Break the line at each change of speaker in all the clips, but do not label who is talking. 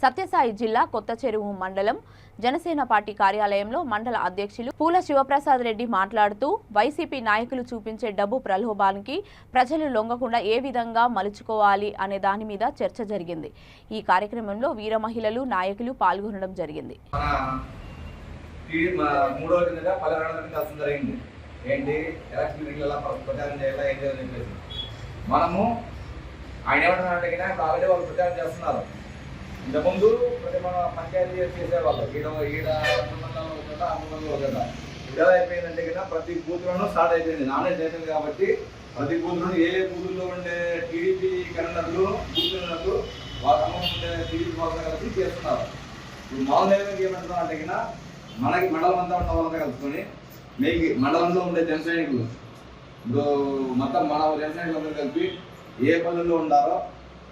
సత్యసాయి జిల్లా కొత్త చెరువు మండలం జనసేన పార్టీ కార్యాలయంలో మండల అధ్యక్షులు పూల శివప్రసాద్ రెడ్డి మాట్లాడుతూ వైసీపీ నాయకులు చూపించే డబ్బు ప్రలోభానికి ప్రజలు లొంగకుండా ఏ విధంగా మలుచుకోవాలి అనే దాని మీద చర్చ జరిగింది. ఈ కార్యక్రమంలో వీర మహిళలు నాయకులు పాల్గొనడం జరిగింది.
ఇంతకుముందు ప్రతి మన పంచాయతీ చేసేవాళ్ళు ఈడ మండలంలో కదా మండలంలో కదా ఇప్పుడు ఎలా అయిపోయిందంటే కదా ప్రతి బూత్లోనూ స్టార్ట్ అయిపోయింది. నామినేషన్ అయిపోయింది కాబట్టి ప్రతి బూత్లోనూ ఏ బూతుల్లో ఉండే టీడీపీ కన్వీనర్లు బూత్లు వాళ్ళ అమౌంట్ ఉండే టీడీపీ వాళ్ళతో కలిసి చేస్తున్నారు. ఇప్పుడు మామూలుగా ఏమంటున్నాం అంటే కదా మనకి మండలం అంతా ఉన్న వాళ్ళతో కలుసుకొని మీకు మండలంలో ఉండే జన సైనికులు ఇప్పుడు మొత్తం మన జన సైనికులందరూ కలిపి ఏ పనుల్లో ఉండారో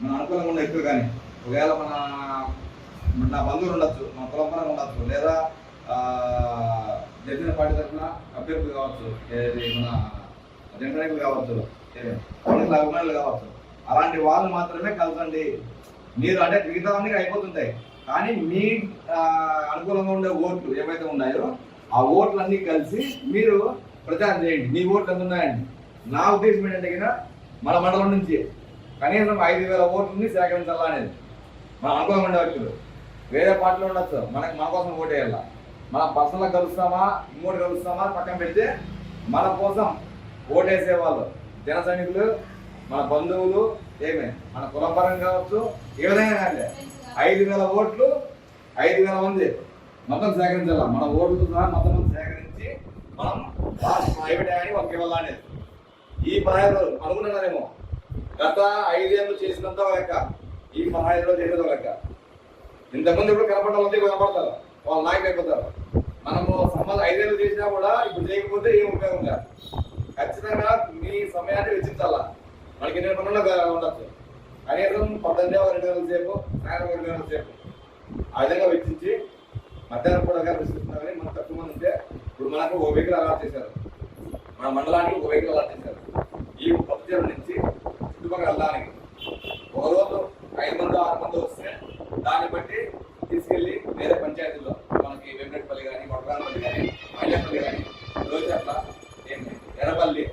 మన అనుకూలంగా ఉండే ఎక్కువ కానీ ఒకవేళ మన బంధువులు ఉండొచ్చు, మన కులంపరంగా ఉండొచ్చు, లేదా జనసేన పార్టీ తరఫున అభ్యర్థులు కావచ్చు, మన జనసైనికులు కావచ్చు, అభిమానులు కావచ్చు, అలాంటి వాళ్ళు మాత్రమే కలసండి. మీరు అంటే మిగతావన్నీ అయిపోతుంటాయి కానీ మీ అనుకూలంగా ఉండే ఓట్లు ఏవైతే ఉన్నాయో ఆ ఓట్లన్నీ కలిసి మీరు ప్రచారం చేయండి. మీ ఓట్లు ఎంత ఉన్నాయండి? నా ఉద్దేశం ఏంటంటే కదా మన మండలం నుంచి కనీసం 5,000 ఓట్లని సేకరించాలనేది మన అనుకూలంగా ఉండే వ్యక్తులు. వేరే పార్టీలో ఉండొచ్చు, మన కోసం ఓటు వేయాల. మన పర్సనల్గా కలుస్తామా ఇంకోటి కలుస్తామా పక్కన పెడితే మన కోసం ఓటేసే వాళ్ళు జన సైనికులు, మన బంధువులు, మన కులపరంగా కావచ్చు, ఏ విధంగా కానీ 5,000 ఓట్లు 5,000 మంది మొత్తం సేకరించాల. మన ఓట్లతో సహా మొత్తం సేకరించి మనం ప్రైవేట్ అని వాళ్ళకి ఇవ్వాలనేది. ఈ 15 రోజులు అనుకుంటున్నారేమో గత 5 ఏళ్ళు చేసినంత లెక్క ఈ 15 రోజులు చేసేది లెక్క. ఇంతమంది ఇప్పుడు కనపడాలంటే కనపడతారు, వాళ్ళ నాయకులు అయిపోతారు. మనము సంబంధం 5 ఏళ్ళు చేసినా కూడా ఇప్పుడు చేయకపోతే ఏం ఉపయోగం కాదు. ఖచ్చితంగా మీ సమయాన్ని వెచ్చించాలా. మనకి 2 పనులు ఉండొచ్చు, కనీసం 18 గంటల సేపు, సాయంత్రం 2 గంటల సేపు ఆ విధంగా వెచ్చించి మధ్యాహ్నం కూడా విశ్వసిస్తున్నారు. కానీ మనకు తక్కువ మంది ఉంటే ఇప్పుడు మనకు ఒక వెహికల్ అలాట్ చేశారు, మన మండలానికి ఒక వెహికల్ అలాట్ చేశారు. ఈ కొత్త చెరువు నుంచి చుట్టుపక్కల వెళ్ళడానికి ఒక రోజు 5 మంది 6 మంది వస్తే దాన్ని బట్టి తీసుకెళ్ళి వేరే పంచాయతీల్లో మనకి వెంకటపల్లి కానీ, వడ్రానపల్లి కానీ, మైలపల్లి కానీ, రోజట్ల, ఎర్రపల్లి,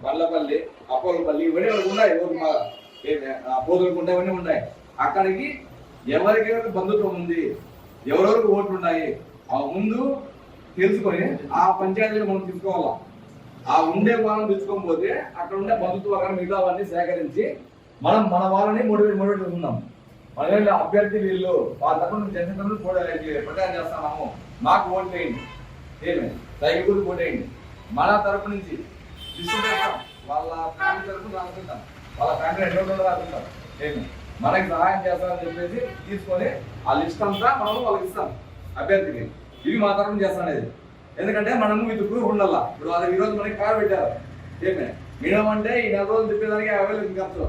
బల్లపల్లి, అపోలపల్లి ఇవన్నీ ఉన్నాయి. ఊరు బాగా పోదులకుంట ఇవన్నీ ఉన్నాయి. అక్కడికి ఎవరికెవరికి బంధుత్వం ఉంది, ఎవరెవరికి ఓట్లు ఉన్నాయి ఆ ముందు తెలుసుకొని ఆ పంచాయతీలో మనం తీసుకోవాలా. ఆ ఉండే వాళ్ళని తెచ్చుకోకపోతే అక్కడ ఉండే బంధుత్వ వర్గాన్ని మిగతావన్నీ సేకరించి మనం మన వాళ్ళని మోటివేట్ చేస్తున్నాం. మన అభ్యర్థి వీళ్ళు వాళ్ళ తరఫున జనసేన ప్రచారం చేస్తున్నాము, మాకు ఓటు వేయండి, సైనికులకు ఓటు వేయండి. మన తరపు నుంచి తీసుకుంటాం, వాళ్ళ ఫ్యామిలీ తరఫున రాసుకుంటాం, వాళ్ళ ఫ్యామిలీ ఎన్నో రాసుకుంటాం, మనకి సహాయం చేస్తామని చెప్పేసి తీసుకొని ఆ లిస్ట్ అంతా మనం వాళ్ళకి ఇస్తాం అభ్యర్థికి. ఇవి మా తరఫున చేస్తానేది. ఎందుకంటే మనము ఇది ప్రూఫ్ ఉండాలా. ఇప్పుడు అది ఈరోజు మనకి కారు పెట్టారు, మినిమం అంటే ఈ 4 రోజులు తిప్పేదానికి 50,000 ఖర్చు.